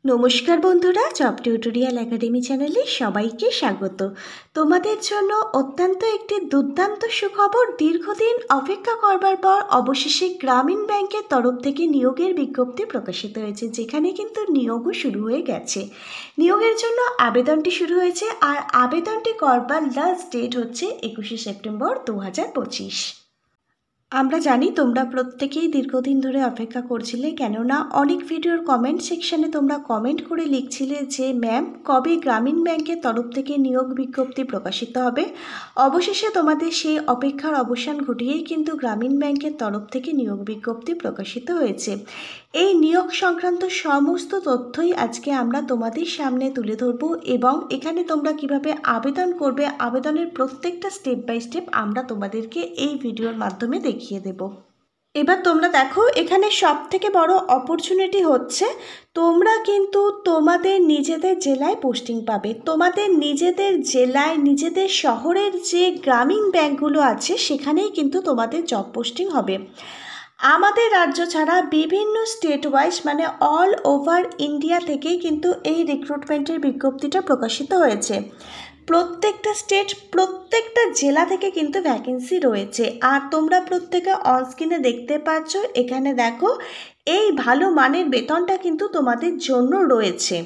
নমস্কার বন্ধুরা, job tutorial academy চ্যানেলে সবাইকে স্বাগত। তোমাদের জন্য অত্যন্ত একটি দুর্দান্ত সুখবর। দীর্ঘদিন অপেক্ষা করবার পর অবশেষে গ্রামীণ ব্যাংকের তরফ থেকে নিয়োগের বিজ্ঞপ্তি প্রকাশিত হয়েছে, যেখানে কিন্তু নিয়োগও শুরু হয়ে গেছে। নিয়োগের জন্য আবেদনটি শুরু হয়েছে, আর আবেদনটি করবার লাস্ট ডেট হচ্ছে 21শে সেপ্টেম্বর 2025। আমরা জানি তোমরা প্রত্যেকেই দীর্ঘদিন ধরে অপেক্ষা করছিলে, কেননা অনেক ভিডিওর কমেন্ট সেকশানে তোমরা কমেন্ট করে লিখছিলে যে ম্যাম, কবে গ্রামীণ ব্যাংকের তরফ থেকে নিয়োগ বিজ্ঞপ্তি প্রকাশিত হবে। অবশেষে তোমাদের সেই অপেক্ষার অবসান ঘটিয়েই কিন্তু গ্রামীণ ব্যাংকের তরফ থেকে নিয়োগ বিজ্ঞপ্তি প্রকাশিত হয়েছে। এই নিয়োগ সংক্রান্ত সমস্ত তথ্যই আজকে আমরা তোমাদের সামনে তুলে ধরব, এবং এখানে তোমরা কিভাবে আবেদন করবে, আবেদনের প্রত্যেকটা স্টেপ বাই স্টেপ আমরা তোমাদেরকে এই ভিডিওর মাধ্যমে দেখিয়ে দেব। এবার তোমরা দেখো, এখানে সব থেকে বড় অপরচুনিটি হচ্ছে তোমরা কিন্তু তোমাদের নিজেদের জেলায় পোস্টিং পাবে। তোমাদের নিজেদের জেলায়, নিজেদের শহরের যে গ্রামীণ ব্যাংকগুলো আছে সেখানেই কিন্তু তোমাদের জব পোস্টিং হবে। আমাদের রাজ্য ছাড়া বিভিন্ন স্টেট ওয়াইজ, মানে অল ওভার ইন্ডিয়া থেকেই কিন্তু এই রিক্রুটমেন্টের বিজ্ঞপ্তিটা প্রকাশিত হয়েছে। প্রত্যেকটা স্টেট, প্রত্যেকটা জেলা থেকে কিন্তু ভ্যাকেন্সি রয়েছে। আর তোমরা প্রত্যেকে অনস্ক্রিনে দেখতে পাচ্ছ, এখানে দেখো এই ভালো মানের বেতনটা কিন্তু তোমাদের জন্য রয়েছে।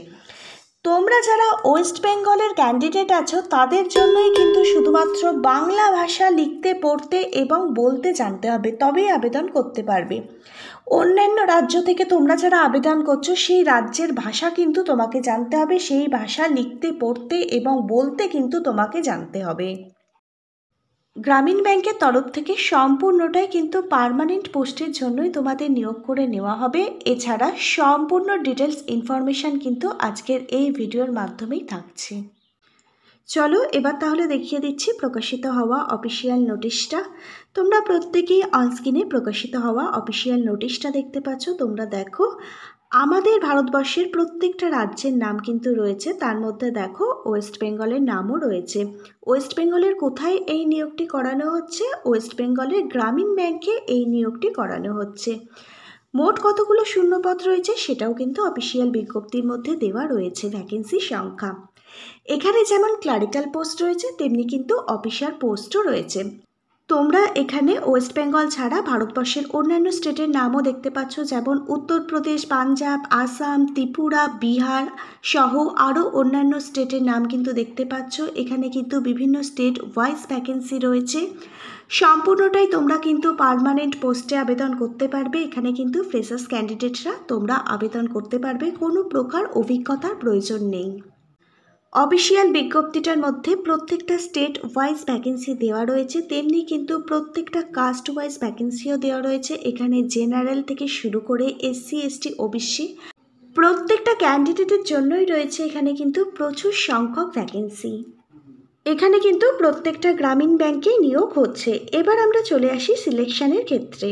তোমরা যারা ওয়েস্ট বেঙ্গলের ক্যান্ডিডেট আছো তাদের জন্যই কিন্তু শুধুমাত্র বাংলা ভাষা লিখতে, পড়তে এবং বলতে জানতে হবে, তবেই আবেদন করতে পারবে। অন্যান্য রাজ্য থেকে তোমরা যারা আবেদন করছো সেই রাজ্যের ভাষা কিন্তু তোমাকে জানতে হবে, সেই ভাষা লিখতে, পড়তে এবং বলতে কিন্তু তোমাকে জানতে হবে। গ্রামীণ ব্যাংকের তরফ থেকে সম্পূর্ণটাই কিন্তু পার্মানেন্ট পোস্টের জন্যই তোমাদের নিয়োগ করে নেওয়া হবে। এছাড়া সম্পূর্ণ ডিটেলস ইনফরমেশান কিন্তু আজকের এই ভিডিওর মাধ্যমেই থাকছে। চলো এবার তাহলে দেখিয়ে দিচ্ছি প্রকাশিত হওয়া অফিসিয়াল নোটিশটা। তোমরা প্রত্যেকেই অনস্ক্রিনে প্রকাশিত হওয়া অফিসিয়াল নোটিশটা দেখতে পাচ্ছ। তোমরা দেখো, আমাদের ভারতবর্ষের প্রত্যেকটা রাজ্যের নাম কিন্তু রয়েছে, তার মধ্যে দেখো ওয়েস্ট বেঙ্গলের নামও রয়েছে। ওয়েস্ট বেঙ্গলের কোথায় এই নিয়োগটি করানো হচ্ছে? ওয়েস্ট বেঙ্গলের গ্রামীণ ব্যাংকে এই নিয়োগটি করানো হচ্ছে। মোট কতগুলো শূন্যপদ রয়েছে সেটাও কিন্তু অফিসিয়াল বিজ্ঞপ্তির মধ্যে দেওয়া রয়েছে, ভ্যাকেন্সি সংখ্যা। এখানে যেমন ক্লারিক্যাল পোস্ট রয়েছে, তেমনি কিন্তু অফিসার পোস্টও রয়েছে। তোমরা এখানে ওয়েস্ট বেঙ্গল ছাড়া ভারতবর্ষের অন্যান্য স্টেটের নামও দেখতে পাচ্ছ, যেমন উত্তরপ্রদেশ, পাঞ্জাব, আসাম, ত্রিপুরা, বিহার সহ আরও অন্যান্য স্টেটের নাম কিন্তু দেখতে পাচ্ছ। এখানে কিন্তু বিভিন্ন স্টেট ওয়াইজ ভ্যাকেন্সি রয়েছে। সম্পূর্ণটাই তোমরা কিন্তু পার্মানেন্ট পোস্টে আবেদন করতে পারবে। এখানে কিন্তু ফ্রেশার্স ক্যান্ডিডেটরা তোমরা আবেদন করতে পারবে, কোনো প্রকার অভিজ্ঞতার প্রয়োজন নেই। অফিসিয়াল বিজ্ঞপ্তিটার মধ্যে প্রত্যেকটা স্টেট ওয়াইজ ভ্যাকেন্সি দেওয়া রয়েছে, তেমনি কিন্তু প্রত্যেকটা কাস্ট ওয়াইজ ভ্যাকেন্সিও দেওয়া রয়েছে। এখানে জেনারেল থেকে শুরু করে এসসি, এসটি, ওবিসি প্রত্যেকটা ক্যান্ডিডেটের জন্যই রয়েছে এখানে কিন্তু প্রচুর সংখ্যক ভ্যাকেন্সি। এখানে কিন্তু প্রত্যেকটা গ্রামীণ ব্যাংকে নিয়োগ হচ্ছে। এবার আমরা চলে আসি সিলেকশনের ক্ষেত্রে।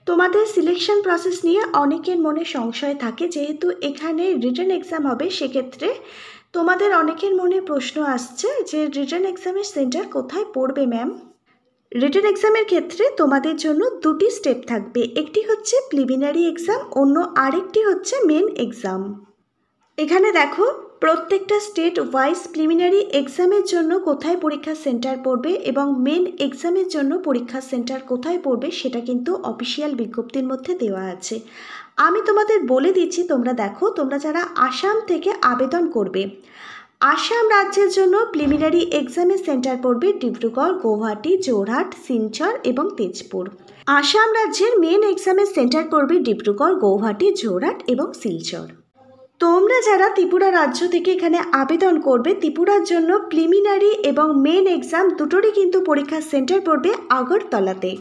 তোমাদের সিলেকশন প্রসেস নিয়ে অনেকের মনে সংশয় থাকে, যেহেতু এখানে রিটেন এক্সাম হবে, সেক্ষেত্রে তোমাদের অনেকের মনে প্রশ্ন আসছে যে রিটেন এক্সামের সেন্টার কোথায় পড়বে ম্যাম। রিটেন এক্সামের ক্ষেত্রে তোমাদের জন্য দুটি স্টেপ থাকবে, একটি হচ্ছে প্রিলিমিনারি এক্সাম, অন্য আরেকটি হচ্ছে মেন এক্সাম। এখানে দেখো প্রত্যেকটা স্টেট ওয়াইজ প্রিলিমিনারি এক্সামের জন্য কোথায় পরীক্ষার সেন্টার পড়বে এবং মেন এক্সামের জন্য পরীক্ষার সেন্টার কোথায় পড়বে সেটা কিন্তু অফিসিয়াল বিজ্ঞপ্তির মধ্যে দেওয়া আছে। আমি তোমাদের বলে দিচ্ছি, তোমরা দেখো, তোমরা যারা আসাম থেকে আবেদন করবে, আসাম রাজ্যের জন্য প্রিলিমিনারি এক্সামের সেন্টার পড়বে ডিব্রুগড়, গৌহাটি, যোরহাট, শিলচর এবং তেজপুর। আসাম রাজ্যের মেন এক্সামের সেন্টার পড়বে ডিব্রুগড়, গৌহাটি, যোরহাট এবং শিলচর। তোমরা যারা ত্রিপুরা রাজ্য থেকে এখানে আবেদন করবে, ত্রিপুরার জন্য প্রিলিমিনারি এবং মেন এক্সাম দুটোরই কিন্তু পরীক্ষার সেন্টার পড়বে আগরতলাতে।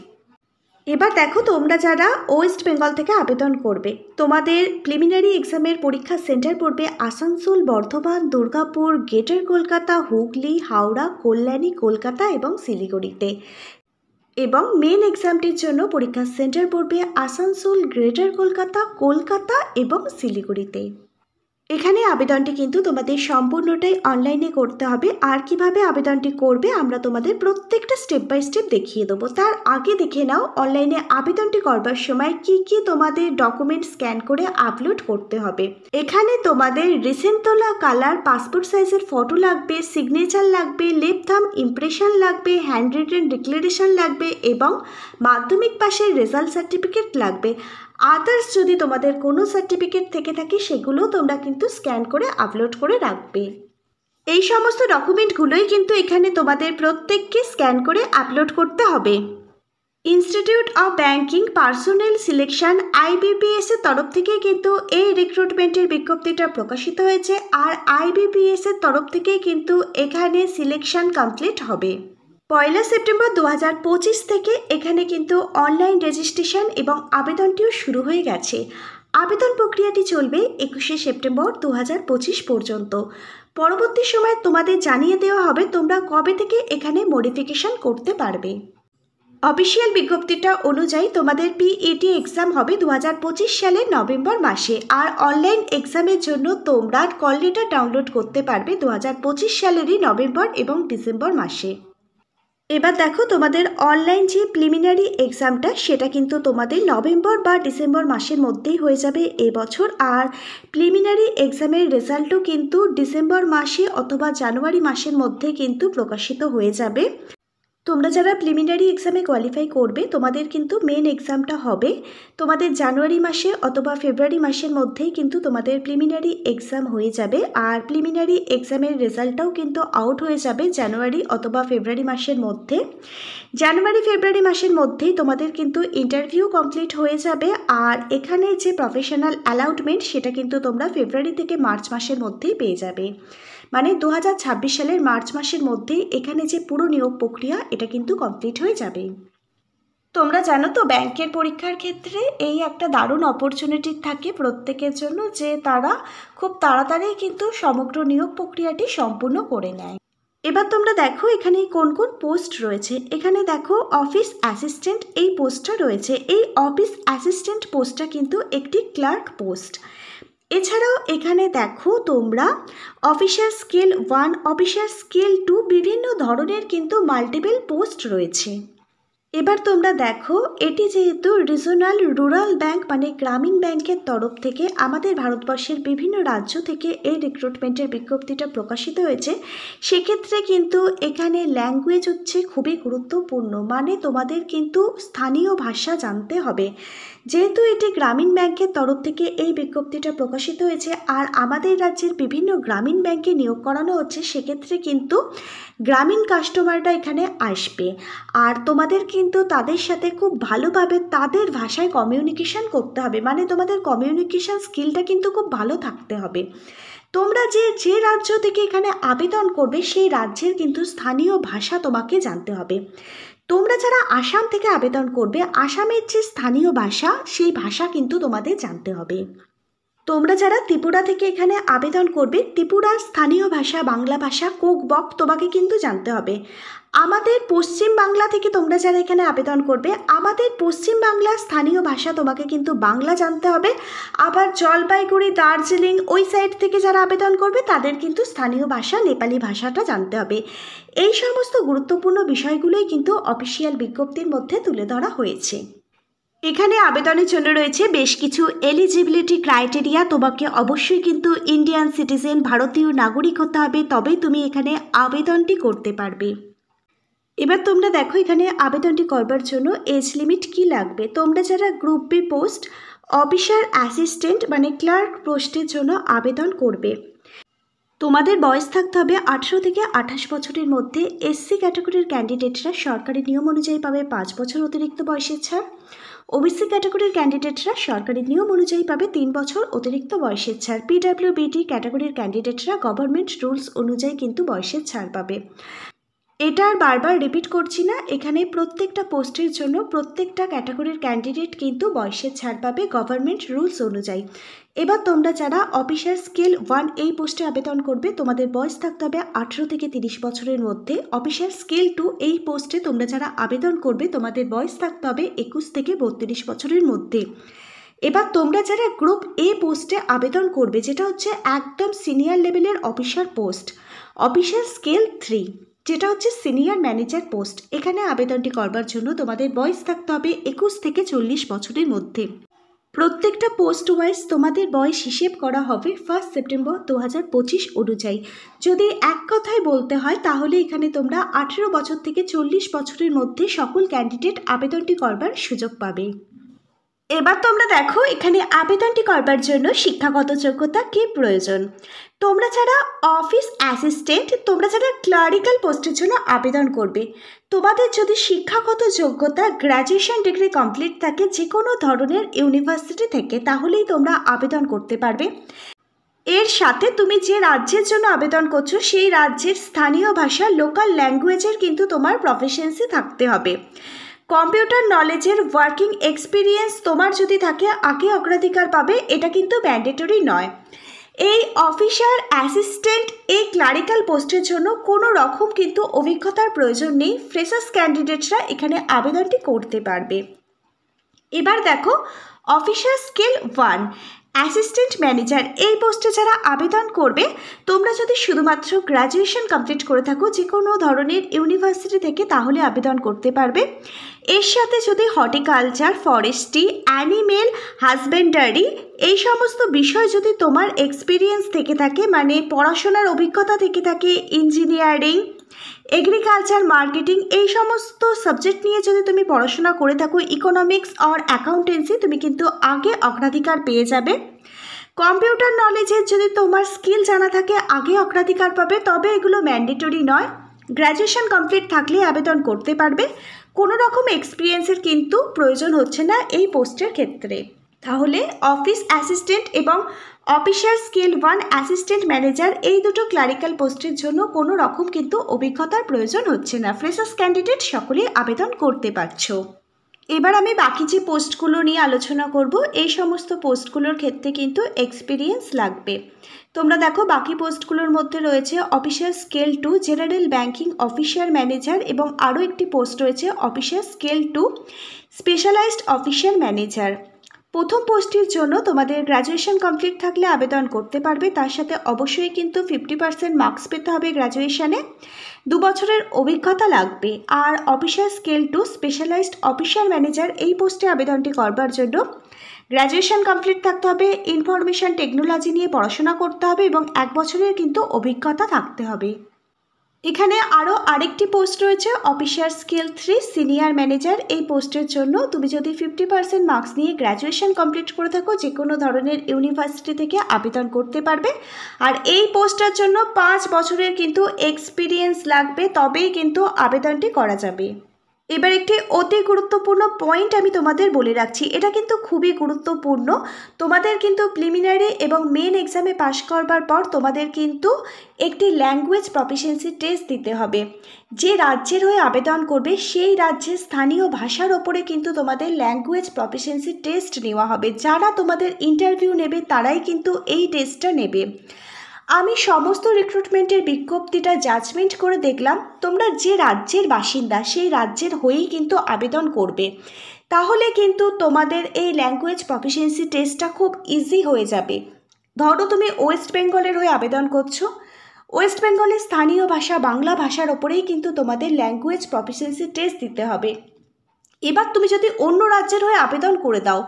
এবার দেখো, তোমরা যারা ওয়েস্ট বেঙ্গল থেকে আবেদন করবে, তোমাদের প্রিলিমিনারি এক্সামের পরীক্ষার সেন্টার পড়বে আসানসোল, বর্ধমান, দুর্গাপুর, গ্রেটার কলকাতা, হুগলি, হাওড়া, কল্যাণী, কলকাতা এবং শিলিগুড়িতে। এবং মেন এক্সামটির জন্য পরীক্ষার সেন্টার পড়বে আসানসোল, গ্রেটার কলকাতা, কলকাতা এবং শিলিগুড়িতে। এখানে আবেদনটি কিন্তু তোমাদের সম্পূর্ণটাই অনলাইনে করতে হবে। আর কিভাবে আবেদনটি করবে আমরা তোমাদের প্রত্যেকটা স্টেপ বাই স্টেপ দেখিয়ে দেবো। তার আগে দেখে নাও অনলাইনে আবেদনটি করবার সময় কি কি তোমাদের ডকুমেন্ট স্ক্যান করে আপলোড করতে হবে। এখানে তোমাদের রিসেন্ট তোলা কালার পাসপোর্ট সাইজের ফটো লাগবে, সিগনেচার লাগবে, লেফট থাম্ব ইমপ্রেশন লাগবে, হ্যান্ড রিটেন ডিক্লারেশন লাগবে এবং মাধ্যমিক পাশের রেজাল্ট সার্টিফিকেট লাগবে। আদার্স যদি তোমাদের কোনো সার্টিফিকেট থেকে থাকে সেগুলো তোমরা কিন্তু স্ক্যান করে আপলোড করে রাখবে। এই সমস্ত ডকুমেন্টগুলোই কিন্তু এখানে তোমাদের প্রত্যেককে স্ক্যান করে আপলোড করতে হবে। Institute of banking personnel selection IBPS এর তরফ থেকে কিন্তু এই রিক্রুটমেন্টের বিজ্ঞপ্তিটা প্রকাশিত হয়েছে। আর IBPS এর তরফ থেকেই কিন্তু এখানে সিলেকশন কমপ্লিট হবে। 1 সেপ্টেম্বর 2025 থেকে এখানে কিন্তু অনলাইন রেজিস্ট্রেশন এবং আবেদনটিও শুরু হয়ে গেছে। আবেদন প্রক্রিয়াটি চলবে 21 সেপ্টেম্বর 2025 পর্যন্ত। পরবর্তী সময় তোমাদের জানিয়ে দেওয়া হবে তোমরা কবে থেকে এখানে মডিফিকেশন করতে পারবে। অফিসিয়াল বিজ্ঞপ্তিটা অনুযায়ী তোমাদের PET এক্সাম হবে 2025 সালের নভেম্বর মাসে। আর অনলাইন এক্সামের জন্য তোমরা কল লেটার ডাউনলোড করতে পারবে 2025 সালেরই নভেম্বর এবং ডিসেম্বর মাসে। এবার দেখো তোমাদের অনলাইন যে প্রিলিমিনারি এক্সামটা সেটা কিন্তু তোমাদের নভেম্বর বা ডিসেম্বর মাসের মধ্যেই হয়ে যাবে এবছর। আর প্রিলিমিনারি এক্সামের রেজাল্টও কিন্তু ডিসেম্বর মাসে অথবা জানুয়ারি মাসের মধ্যে কিন্তু প্রকাশিত হয়ে যাবে। তোমরা যারা প্রিলিমিনারি এক্সামে কোয়ালিফাই করবে তোমাদের কিন্তু মেন এক্সামটা হবে তোমাদের জানুয়ারি মাসে অথবা ফেব্রুয়ারি মাসের মধ্যেই কিন্তু তোমাদের প্রিলিমিনারি এক্সাম হয়ে যাবে। আর প্রিলিমিনারি এক্সামের রেজাল্টটাও কিন্তু আউট হয়ে যাবে জানুয়ারি অথবা ফেব্রুয়ারি মাসের মধ্যে। জানুয়ারি ফেব্রুয়ারি মাসের মধ্যেই তোমাদের কিন্তু ইন্টারভিউ কমপ্লিট হয়ে যাবে। আর এখানে যে প্রফেশনাল অ্যালাউটমেন্ট সেটা কিন্তু তোমরা ফেব্রুয়ারি থেকে মার্চ মাসের মধ্যেই পেয়ে যাবে। মানে 2026 সালের মার্চ মাসের মধ্যেই এখানে যে পুরো নিয়োগ প্রক্রিয়া এটা কিন্তু কমপ্লিট হয়ে যাবে। তোমরা জানো তো ব্যাংকের পরীক্ষার ক্ষেত্রে এই একটা দারুণ অপরচুনিটি থাকে প্রত্যেকের জন্য যে তারা খুব তাড়াতাড়ি কিন্তু সমগ্র নিয়োগ প্রক্রিয়াটি সম্পূর্ণ করে নেয়। এবার তোমরা দেখো এখানে কোন কোন পোস্ট রয়েছে। এখানে দেখো অফিস অ্যাসিস্ট্যান্ট এই পোস্টটা রয়েছে। এই অফিস অ্যাসিস্ট্যান্ট পোস্টটা কিন্তু একটি ক্লার্ক পোস্ট। এছাড়াও এখানে দেখো তোমরা অফিসার স্কেল 1 অফিসার স্কেল 2 বিভিন্ন ধরনের কিন্তু মাল্টিপল পোস্ট রয়েছে। এবার তোমরা দেখো এটি যেহেতু রিজনাল রুরাল ব্যাংক মানে গ্রামীণ ব্যাংকের তরফ থেকে আমাদের ভারতবর্ষের বিভিন্ন রাজ্য থেকে এই রিক্রুটমেন্টের বিজ্ঞপ্তিটা প্রকাশিত হয়েছে, সেক্ষেত্রে কিন্তু এখানে ল্যাঙ্গুয়েজ হচ্ছে খুবই গুরুত্বপূর্ণ। মানে তোমাদের কিন্তু স্থানীয় ভাষা জানতে হবে। যেহেতু এটি গ্রামীণ ব্যাংকের তরফ থেকে এই বিজ্ঞপ্তিটা প্রকাশিত হয়েছে আর আমাদের রাজ্যের বিভিন্ন গ্রামীণ ব্যাংকে নিয়োগ করানো হচ্ছে, সেক্ষেত্রে কিন্তু গ্রামীণ কাস্টমাররা এখানে আসবে। আর তোমাদের কিন্তু তাদের সাথে খুব ভালোভাবে তাদের ভাষায় কমিউনিকেশন করতে হবে। মানে তোমাদের কমিউনিকেশন স্কিলটা কিন্তু খুব ভালো থাকতে হবে। তোমরা যে রাজ্য থেকে এখানে আবেদন করবে সেই রাজ্যের কিন্তু স্থানীয় ভাষা তোমাকে জানতে হবে। তোমরা যারা আসাম থেকে আবেদন করবে আসামের যে স্থানীয় ভাষা সেই ভাষা কিন্তু তোমাদের জানতে হবে। তোমরা যারা ত্রিপুরা থেকে এখানে আবেদন করবে ত্রিপুরার স্থানীয় ভাষা বাংলা ভাষা কোকবক তোমাকে কিন্তু জানতে হবে। আমাদের পশ্চিম বাংলা থেকে তোমরা যারা এখানে আবেদন করবে আমাদের পশ্চিম বাংলার স্থানীয় ভাষা তোমাকে কিন্তু বাংলা জানতে হবে। আবার জলপাইগুড়ি দার্জিলিং ওই সাইড থেকে যারা আবেদন করবে তাদের কিন্তু স্থানীয় ভাষা নেপালি ভাষাটা জানতে হবে। এই সমস্ত গুরুত্বপূর্ণ বিষয়গুলোই কিন্তু অফিসিয়াল বিজ্ঞপ্তির মধ্যে তুলে ধরা হয়েছে। এখানে আবেদনের জন্য রয়েছে বেশ কিছু এলিজিবিলিটি ক্রাইটেরিয়া। তোমাকে অবশ্যই কিন্তু ইন্ডিয়ান সিটিজেন ভারতীয় নাগরিক হতে হবে, তবেই তুমি এখানে আবেদনটি করতে পারবে। এবার তোমরা দেখো এখানে আবেদনটি করবার জন্য এজ লিমিট কি লাগবে। তোমরা যারা group B post officer assistant মানে ক্লার্ক পোস্টের জন্য আবেদন করবে তোমাদের বয়স থাকতে হবে 18 থেকে 28 বছরের মধ্যে। এসসি ক্যাটাগরির ক্যান্ডিডেটরা সরকারি নিয়ম অনুযায়ী পাবে 5 বছর অতিরিক্ত বয়সের ছাড়। ওবিসি ক্যাটাগরির ক্যান্ডিডেটরা সরকারি নিয়ম অনুযায়ী পাবে 3 বছর অতিরিক্ত বয়সের ছাড়। PWBD ক্যাটাগরির ক্যান্ডিডেটরা গভর্নমেন্ট রুলস অনুযায়ী কিন্তু বয়সের ছাড় পাবে। এটা আর বারবার রিপিট করছি না, এখানে প্রত্যেকটা পোস্টের জন্য প্রত্যেকটা ক্যাটাগরির ক্যান্ডিডেট কিন্তু বয়সের ছাড় পাবে গভর্নমেন্ট রুলস অনুযায়ী। এবার তোমরা যারা অফিসার স্কেল 1 এই পোস্টে আবেদন করবে তোমাদের বয়স থাকতে হবে 18 থেকে 30 বছরের মধ্যে। অফিসার স্কেল 2 এই পোস্টে তোমরা যারা আবেদন করবে তোমাদের বয়স থাকতে হবে 21 থেকে 32 বছরের মধ্যে। এবার তোমরা যারা গ্রুপ এ পোস্টে আবেদন করবে, যেটা হচ্ছে একদম সিনিয়র লেভেলের অফিসার পোস্ট, অফিসার স্কেল 3, যেটা হচ্ছে সিনিয়র ম্যানেজার পোস্ট, এখানে আবেদনটি করবার জন্য তোমাদের বয়স থাকতে হবে 21 থেকে 40 বছরের মধ্যে। প্রত্যেকটা পোস্ট ওয়াইজ তোমাদের বয়স হিসেব করা হবে 1 সেপ্টেম্বর 2025 অনুযায়ী। যদি এক কথায় বলতে হয় তাহলে এখানে তোমরা 18 বছর থেকে 40 বছরের মধ্যে সকল ক্যান্ডিডেট আবেদনটি করবার সুযোগ পাবে। এবার তোমরা দেখো এখানে আবেদনটি করবার জন্য শিক্ষাগত যোগ্যতা কি প্রয়োজন। তোমরা যারা অফিস অ্যাসিস্ট্যান্ট, তোমরা যারা ক্লারিক্যাল পোস্টের জন্য আবেদন করবে, তোমাদের যদি শিক্ষাগত যোগ্যতা গ্র্যাজুয়েশন ডিগ্রি কমপ্লিট থাকে যে কোনো ধরনের ইউনিভার্সিটি থেকে, তাহলেই তোমরা আবেদন করতে পারবে। এর সাথে তুমি যে রাজ্যের জন্য আবেদন করছো সেই রাজ্যের স্থানীয় ভাষা লোকাল ল্যাঙ্গুয়েজের কিন্তু তোমার প্রফিসিয়েন্সি থাকতে হবে। কম্পিউটার নলেজের ওয়ার্কিং এক্সপিরিয়েন্স তোমার যদি থাকে আগে অগ্রাধিকার পাবে, এটা কিন্তু ম্যান্ডেটরি নয়। এই অফিসার অ্যাসিস্ট্যান্ট এই ক্লারিক্যাল পোস্টের জন্য কোনো রকম কিন্তু অভিজ্ঞতার প্রয়োজন নেই, ফ্রেশার্স ক্যান্ডিডেটরা এখানে আবেদনটি করতে পারবে। এবার দেখো অফিসার স্কেল 1 অ্যাসিস্ট্যান্ট ম্যানেজার এই পোস্টে যারা আবেদন করবে, তোমরা যদি শুধুমাত্র গ্র্যাজুয়েশন কমপ্লিট করে থাকো যে কোনো ধরনের ইউনিভার্সিটি থেকে, তাহলে আবেদন করতে পারবে। এর সাথে যদি হর্টিকালচার, ফরেস্ট্রি, অ্যানিমেল হাজবেন্ডারি এই সমস্ত বিষয় যদি তোমার এক্সপিরিয়েন্স থেকে থাকে, মানে পড়াশোনার অভিজ্ঞতা থেকে থাকে, ইঞ্জিনিয়ারিং, এগ্রিকালচার, মার্কেটিং এই সমস্ত সাবজেক্ট নিয়ে যদি তুমি পড়াশোনা করে থাকো, ইকোনমিক্স আর অ্যাকাউন্টেন্সি, তুমি কিন্তু আগে অগ্রাধিকার পেয়ে যাবে। কম্পিউটার নলেজের যদি তোমার স্কিল জানা থাকে আগে অগ্রাধিকার পাবে, তবে এগুলো ম্যান্ডেটরি নয়, গ্র্যাজুয়েশন কমপ্লিট থাকলে আবেদন করতে পারবে। কোনো রকম এক্সপিরিয়েন্সের কিন্তু প্রয়োজন হচ্ছে না এই পোস্টের ক্ষেত্রে। তাহলে অফিস অ্যাসিস্ট্যান্ট এবং অফিসার স্কেল 1 অ্যাসিস্ট্যান্ট ম্যানেজার এই দুটো ক্লারিক্যাল পোস্টের জন্য কোনো রকম কিন্তু অভিজ্ঞতার প্রয়োজন হচ্ছে না, ফ্রেশার্স ক্যান্ডিডেট সকলেই আবেদন করতে পারছো। এবার আমি বাকি যে পোস্টগুলো নিয়ে আলোচনা করব, এই সমস্ত পোস্টগুলোর ক্ষেত্রে কিন্তু এক্সপিরিয়েন্স লাগবে। তোমরা দেখো বাকি পোস্টগুলোর মধ্যে রয়েছে officer scale 2 general banking officer manager, এবং আরও একটি পোস্ট রয়েছে officer scale 2 specialised officer manager. প্রথম পোস্টটির জন্য তোমাদের গ্র্যাজুয়েশন কমপ্লিট থাকলে আবেদন করতে পারবে, তার সাথে অবশ্যই কিন্তু 50% মার্কস পেতে হবে গ্র্যাজুয়েশনে, 2 বছরের অভিজ্ঞতা লাগবে। আর officer scale 2 specialised officer manager এই পোস্টে আবেদনটি করবার জন্য গ্র্যাজুয়েশন কমপ্লিট থাকতে হবে, ইনফরমেশন টেকনোলজি নিয়ে পড়াশোনা করতে হবে এবং 1 বছরের কিন্তু অভিজ্ঞতা থাকতে হবে। এখানে আরও আরেকটি পোস্ট রয়েছে অফিসার স্কেল 3 সিনিয়র ম্যানেজার এই পোস্টের জন্য তুমি যদি 50% মার্কস নিয়ে গ্র্যাজুয়েশন কমপ্লিট করে থাকো যে কোনো ধরনের ইউনিভার্সিটি থেকে আবেদন করতে পারবে। আর এই পোস্টের জন্য 5 বছরের কিন্তু এক্সপিরিয়েন্স লাগবে, তবেই কিন্তু আবেদনটি করা যাবে। এবার একটি অতি গুরুত্বপূর্ণ পয়েন্ট আমি তোমাদের বলে রাখছি, এটা কিন্তু খুবই গুরুত্বপূর্ণ। তোমাদের কিন্তু প্রিলিমিনারি এবং মেন এক্সামে পাশ করবার পর তোমাদের কিন্তু একটি ল্যাঙ্গুয়েজ প্রফিসিয়েন্সি টেস্ট দিতে হবে। যে রাজ্যের হয়ে আবেদন করবে সেই রাজ্যের স্থানীয় ভাষার ওপরে কিন্তু তোমাদের ল্যাঙ্গুয়েজ প্রফিসিয়েন্সি টেস্ট নেওয়া হবে। যারা তোমাদের ইন্টারভিউ নেবে তারাই কিন্তু এই টেস্টটা নেবে। আমি সমস্ত রিক্রুটমেন্টের বিজ্ঞপ্তিটা জাজমেন্ট করে দেখলাম, তোমরা যে রাজ্যের বাসিন্দা সেই রাজ্যের হয়েই কিন্তু আবেদন করবে, তাহলে কিন্তু তোমাদের এই ল্যাঙ্গুয়েজ প্রফিসিয়েন্সি টেস্টটা খুব ইজি হয়ে যাবে। ধরো তুমি ওয়েস্ট বেঙ্গলের হয়ে আবেদন করছো, ওয়েস্ট বেঙ্গলের স্থানীয় ভাষা বাংলা ভাষার ওপরেই কিন্তু তোমাদের ল্যাঙ্গুয়েজ প্রফিসিয়েন্সি টেস্ট দিতে হবে। এবার তুমি যদি অন্য রাজ্যের হয়ে আবেদন করে দাও,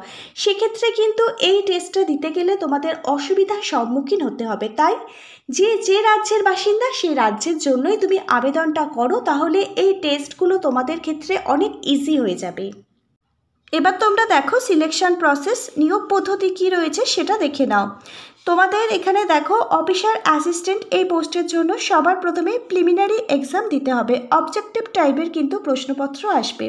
সেক্ষেত্রে কিন্তু এই টেস্টটা দিতে গেলে তোমাদের অসুবিধার সম্মুখীন হতে হবে। তাই যে রাজ্যের বাসিন্দা সেই রাজ্যের জন্যই তুমি আবেদনটা করো, তাহলে এই টেস্টগুলো তোমাদের ক্ষেত্রে অনেক ইজি হয়ে যাবে। এবার তোমরা দেখো সিলেকশন প্রসেস, নিয়োগ পদ্ধতি কী রয়েছে সেটা দেখে নাও। তোমাদের এখানে দেখো অফিসার অ্যাসিস্ট্যান্ট এই পোস্টের জন্য সবার প্রথমে প্রিলিমিনারি এক্সাম দিতে হবে। অবজেক্টিভ টাইপের কিন্তু প্রশ্নপত্র আসবে।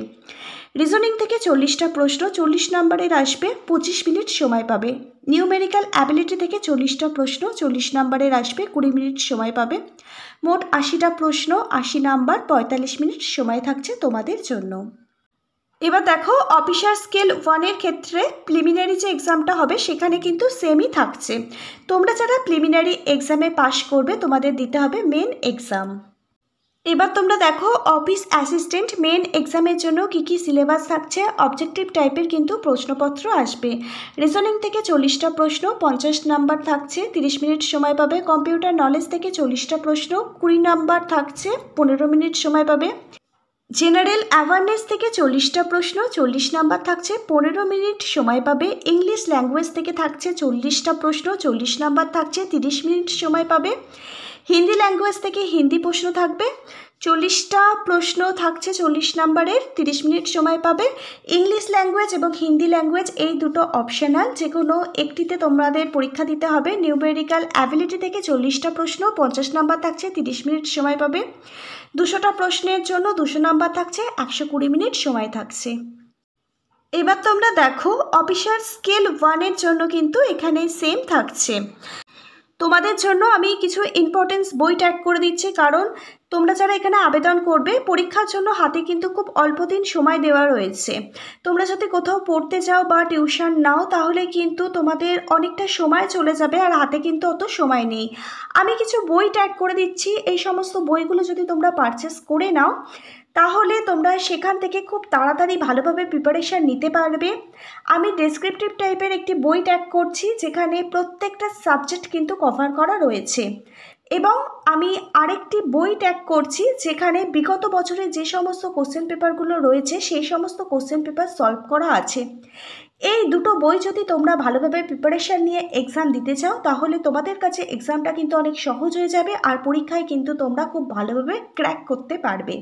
রিজনিং থেকে 40টা প্রশ্ন, 40 নম্বরের আসবে, 25 মিনিট সময় পাবে। নিউমেরিক্যাল অ্যাবিলিটি থেকে 40টা প্রশ্ন, 40 নম্বরের আসবে, 20 মিনিট সময় পাবে। মোট 80টা প্রশ্ন, 80 নাম্বার, 45 মিনিট সময় থাকছে তোমাদের জন্য। এবার দেখো অফিসার স্কেল 1-এর ক্ষেত্রে প্রিলিমিনারি যে এক্সামটা হবে সেখানে কিন্তু সেমই থাকছে। তোমরা যারা প্রিলিমিনারি এক্সামে পাশ করবে তোমাদের দিতে হবে মেন এক্সাম। এবার তোমরা দেখো অফিস অ্যাসিস্ট্যান্ট মেন এক্সামের জন্য কী কী সিলেবাস থাকছে। অবজেক্টিভ টাইপের কিন্তু প্রশ্নপত্র আসবে। রিজনিং থেকে 40টা প্রশ্ন, 50 নাম্বার থাকছে, 30 মিনিট সময় পাবে। কম্পিউটার নলেজ থেকে 40টা প্রশ্ন, 20 নাম্বার থাকছে, 15 মিনিট সময় পাবে। জেনারেল অ্যাওয়ারনেস থেকে 40টা প্রশ্ন, 40 নাম্বার থাকছে, 15 মিনিট সময় পাবে। ইংলিশ ল্যাঙ্গুয়েজ থেকে থাকছে 40টা প্রশ্ন, 40 নাম্বার থাকছে, 30 মিনিট সময় পাবে। হিন্দি ল্যাঙ্গুয়েজ থেকে হিন্দি প্রশ্ন থাকবে, 40টা প্রশ্ন থাকছে 40 নাম্বারের, 30 মিনিট সময় পাবে। ইংলিশ ল্যাঙ্গুয়েজ এবং হিন্দি ল্যাঙ্গুয়েজ এই দুটো অপশনাল, যে কোনো একটিতে তোমাদের পরীক্ষা দিতে হবে। নিউমেরিক্যাল অ্যাবিলিটি থেকে 40টা প্রশ্ন, 50 নাম্বার থাকছে, 30 মিনিট সময় পাবে। 200টা প্রশ্নের জন্য 200 নাম্বার থাকছে, 120 মিনিট সময় থাকছে। এবার তোমরা দেখো অফিসার স্কেল 1-এর জন্য কিন্তু এখানে সেম থাকছে। তোমাদের জন্য আমি কিছু ইম্পর্টেন্স বই ট্যাগ করে দিচ্ছি, কারণ তোমরা যারা এখানে আবেদন করবে পরীক্ষার জন্য হাতে কিন্তু খুব অল্প দিন সময় দেওয়া রয়েছে। তোমরা যদি কোথাও পড়তে যাও বা টিউশন নাও তাহলে কিন্তু তোমাদের অনেকটা সময় চলে যাবে, আর হাতে কিন্তু অত সময় নেই। আমি কিছু বই ট্যাগ করে দিচ্ছি, এই সমস্ত বইগুলো যদি তোমরা পারচেস করে নাও তাহলে তোমরা সেখান থেকে খুব তাড়াতাড়ি ভালোভাবে প্রিপারেশান নিতে পারবে। আমি ডেসক্রিপটিভ টাইপের একটি বই ট্যাগ করছি যেখানে প্রত্যেকটা সাবজেক্ট কিন্তু কভার করা রয়েছে, এবং আমি আরেকটি বই ট্যাগ করছি যেখানে বিগত বছরে যে সমস্ত কোশ্চেন পেপারগুলো রয়েছে সেই সমস্ত কোশ্চেন পেপার সলভ করা আছে। এই দুটো বই যদি তোমরা ভালোভাবে প্রিপারেশান নিয়ে এক্সাম দিতে চাও তাহলে তোমাদের কাছে এক্সামটা কিন্তু অনেক সহজ হয়ে যাবে, আর পরীক্ষায় কিন্তু তোমরা খুব ভালোভাবে ক্র্যাক করতে পারবে।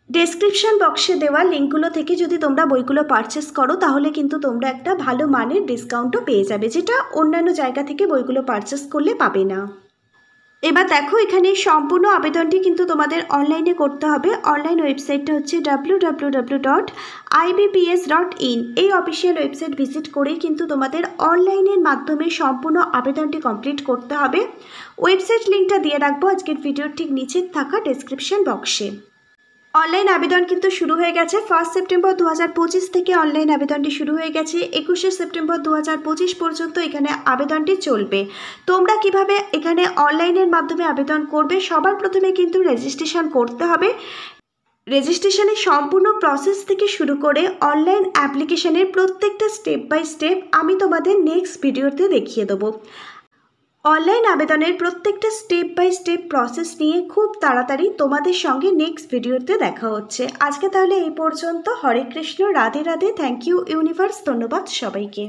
ডেসক্রিপশন বক্সে দেওয়া লিঙ্কগুলো থেকে যদি তোমরা বইগুলো পারচেস করো তাহলে কিন্তু তোমরা একটা ভালো মানের ডিসকাউন্টও পেয়ে যাবে, যেটা অন্যান্য জায়গা থেকে বইগুলো পারচেস করলে পাবে না। এবার দেখো এখানে সম্পূর্ণ আবেদনটি কিন্তু তোমাদের অনলাইনে করতে হবে। অনলাইন ওয়েবসাইটটা হচ্ছে www.ibps.in। এই অফিসিয়াল ওয়েবসাইট ভিজিট করেই কিন্তু তোমাদের অনলাইনের মাধ্যমে সম্পূর্ণ আবেদনটি কমপ্লিট করতে হবে। ওয়েবসাইট লিঙ্কটা দিয়ে রাখবো আজকের ভিডিওর ঠিক নিচে থাকা ডেসক্রিপশন বক্সে। অনলাইন আবেদন কিন্তু শুরু হয়ে গেছে। 1 সেপ্টেম্বর 2025 থেকে অনলাইন আবেদনটি শুরু হয়ে গেছে। 21শে সেপ্টেম্বর 2025 পর্যন্ত এখানে আবেদনটি চলবে। তোমরা কিভাবে এখানে অনলাইনের মাধ্যমে আবেদন করবে, সবার প্রথমে কিন্তু রেজিস্ট্রেশন করতে হবে। রেজিস্ট্রেশনের সম্পূর্ণ প্রসেস থেকে শুরু করে অনলাইন অ্যাপ্লিকেশনের প্রত্যেকটা স্টেপ বাই স্টেপ আমি তোমাদের নেক্সট ভিডিওতে দেখিয়ে দেবো। অনলাইন আবেদনের প্রত্যেকটা স্টেপ বাই স্টেপ প্রসেস নিয়ে খুব তাড়াতাড়ি তোমাদের সঙ্গে নেক্সট ভিডিওতে দেখা হচ্ছে। আজকে তাহলে এই পর্যন্ত। Hare Krishna, Radhe Radhe, thank you universe, ধন্যবাদ সবাইকে।